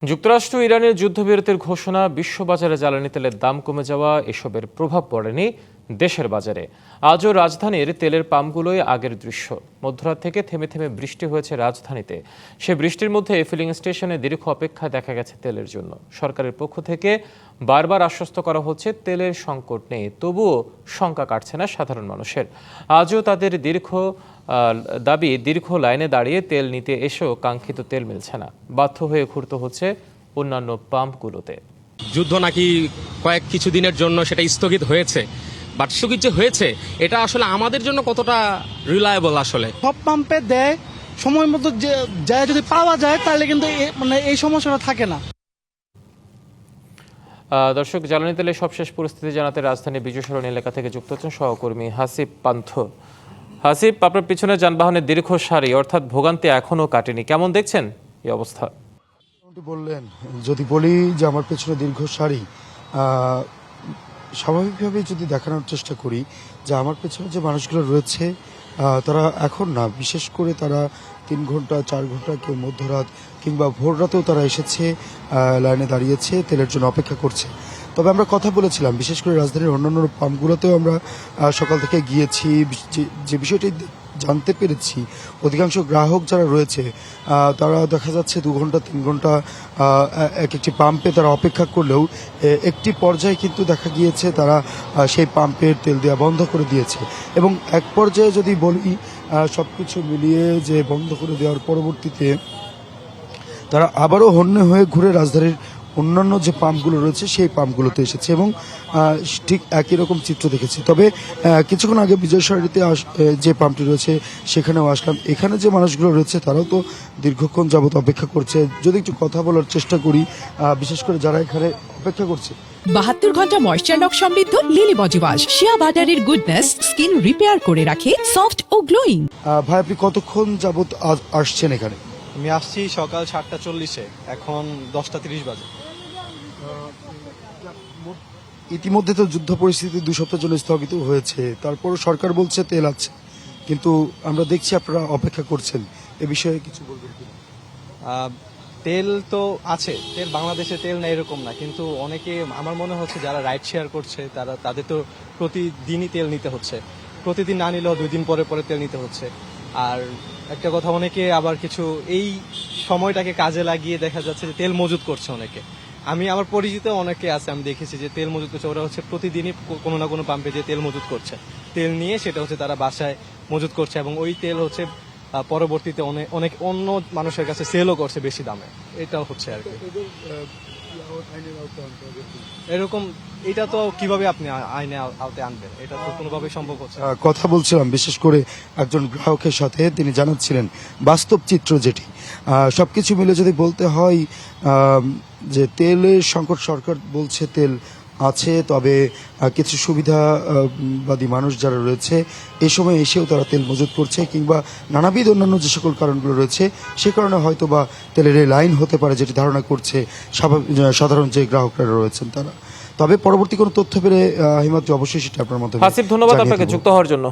যুক্তরাষ্ট্র ইরানের যুদ্ধবিরতির ঘোষণা, বিশ্ববাজারে জ্বালানি তেলের দাম কমে যাওয়া এসবের প্রভাব পড়েনি দেশের বাজারে। আজও রাজধানীর তেলের পাম্পগুলোই আগের দৃশ্য। মধ্যরাত থেকে থেমে থেমে বৃষ্টি হয়েছে রাজধানীতে। সে বৃষ্টির মধ্যে ফিলিং স্টেশনে দীর্ঘ অপেক্ষা দেখা গেছে তেলের জন্য। সরকারের পক্ষ থেকে বারবার আশ্বস্ত করা হচ্ছে তেলের সংকট নেই, তবুও শঙ্কা কাটছে না সাধারণ মানুষের। আজও তাদের দাবি দীর্ঘ লাইনে দাঁড়িয়ে তেল নিতে এসেও কাঙ্ক্ষিত তেল মিলছে না। বাধ্য হয়ে ঘুরতে হচ্ছে অন্যান্য পাম্পগুলোতে। যুদ্ধ নাকি কিছু দিনের জন্য সেটা স্থগিত হয়েছে, বাট স্থগিত যে হয়েছে এটা আসলে আমাদের জন্য কতটা রিলায়েবল? আসলে সব পাম্পে দেয় সময় মতো, যে যায় যদি পাওয়া যায় তাহলে কিন্তু এই সমস্যাটা থাকে না। দর্শক, জ্বালানি তেলের সবশেষ পরিস্থিতি জানাতে রাজধানীর বিজয় সরণি এলাকা থেকে যুক্ত হচ্ছেন সহকর্মী হাসিব পান্থ। হাসিব, আপনার পিছনে যানবাহনের দীর্ঘ সারি, অর্থাৎ ভোগান্তি এখনো কাটেনি, কেমন দেখছেন এই অবস্থা? বললেন, যদি বলি যে আমার পেছনে দীর্ঘ সারি, স্বাভাবিকভাবেই যদি দেখানোর চেষ্টা করি যে আমার পেছনে যে মানুষগুলো রয়েছে তারা এখন না, বিশেষ করে তারা 3 ঘন্টা 4 ঘন্টা, কেউ মধ্যরাত কিংবা ভোর রাতেও তারা এসেছে, লাইনে দাঁড়িয়েছে, তেলের জন্য অপেক্ষা করছে। তবে আমরা কথা বলেছিলাম, বিশেষ করে রাজধানীর অন্যান্য পাম্পগুলোতেও আমরা সকাল থেকে গিয়েছি, যে বিষয়টি জানতে পেরেছি অধিকাংশ গ্রাহক যারা রয়েছে তারা দেখা যাচ্ছে 2 ঘন্টা 3 ঘন্টা একটি পাম্পে তারা অপেক্ষা করলেও একটি পর্যায়ে কিন্তু দেখা গিয়েছে তারা সেই পাম্পের তেল দেওয়া বন্ধ করে দিয়েছে। এবং এক পর্যায়ে যদি বলি সব কিছু মিলিয়ে যে বন্ধ করে দেওয়ার পরবর্তীতে তারা আবারও হন্যে হয়ে ঘুরে রাজধানীর অন্যান্য যে পাম্পগুলো রয়েছে সেই পাম্পগুলোতে এসেছে এবং ঠিক একই রকম চিত্র দেখেছি। তবে কিছুক্ষণ আগে বিজয় সরণিতে যে পাম্পটি রয়েছে সেখানেও আসলাম। এখানে যে মানুষগুলো রয়েছে তারাও তো দীর্ঘক্ষণ যাবত অপেক্ষা করছে। যদি একটু কথা বলার চেষ্টা করি, বিশেষ করে যারা এখানে অপেক্ষা করছে, 72 ঘন্টা ময়েশ্চার লক সমৃদ্ধ লিলি বডি ওয়াশ, শিয়া বাটারের গুডনেস স্কিন রিপেয়ার করে রাখে সফট ও গ্লোয়িং। ভাই, আপনি কতক্ষণ যাবত আসছেন এখানে? আমি আসছি সকাল 7:40-এ, এখন 10:30 বাজে। ইতিমধ্যে তো যুদ্ধ পরিস্থিতি 2 সপ্তাহের জন্য স্থগিত হয়েছে, তারপর সরকার বলছে তেল আছে, কিন্তু আমরা দেখছি আপনারা অপেক্ষা করছেন। এ বিষয়ে কিছু বলবেন কি? তেল তো আছে, তেল বাংলাদেশে তেল না এরকম না, কিন্তু অনেকে আমার মনে হচ্ছে যারা রাইড শেয়ার করছে তাদের তো প্রতিদিনই তেল নিতে হচ্ছে, প্রতিদিন না নিলেও 2 দিন পরে পরে তেল নিতে হচ্ছে। আর একটা কথা, অনেকে আবার কিছু এই সময়টাকে কাজে লাগিয়ে দেখা যাচ্ছে যে তেল মজুত করছে অনেকে। আমার পরিচিত অনেকে আছে, আমি দেখেছি যে তেল মজুত করছে, ওরা হচ্ছে প্রতিদিনই কোনো না কোনো পাম্পে যে তেল মজুত করছে, তেল নিয়ে সেটা হচ্ছে তারা বাসায় মজুত করছে এবং ওই তেল হচ্ছে পরবর্তীতে অনেক অন্য মানুষের কাছে সেলও করছে বেশি দামে। এটাও হচ্ছে আর কি এরকম। এটা তো কিভাবে আপনি আইনে আওতায় আনবেন? এটা তো কোনোভাবেই সম্ভব হচ্ছে না। কথা বলছিলাম বিশেষ করে একজন গ্রাহকের সাথে, তিনি জানাচ্ছিলেন বাস্তব চিত্র যেটি। সবকিছু মিলে যদি বলতে হয় যে তেলের সংকট, সরকার বলছে তেল আছে, তবে কিছু সুবিধাবাদী মানুষ যারা রয়েছে এই সময় এসেও তারা তেল মজুত করছে, কিংবা নানাবিধ অন্যান্য যে সকল কারণগুলো রয়েছে সে কারণে হয়তো বা তেলের এই লাইন হতে পারে, যেটি ধারণা করছে সাধারণ যে গ্রাহকরা রয়েছেন তারা। তবে পরবর্তী কোনো তথ্য পেলে হিমাদ্রি অবশ্যই সেটা আপনার মধ্যে। হাসিব, ধন্যবাদ আপনাকে যুক্ত হওয়ার জন্য।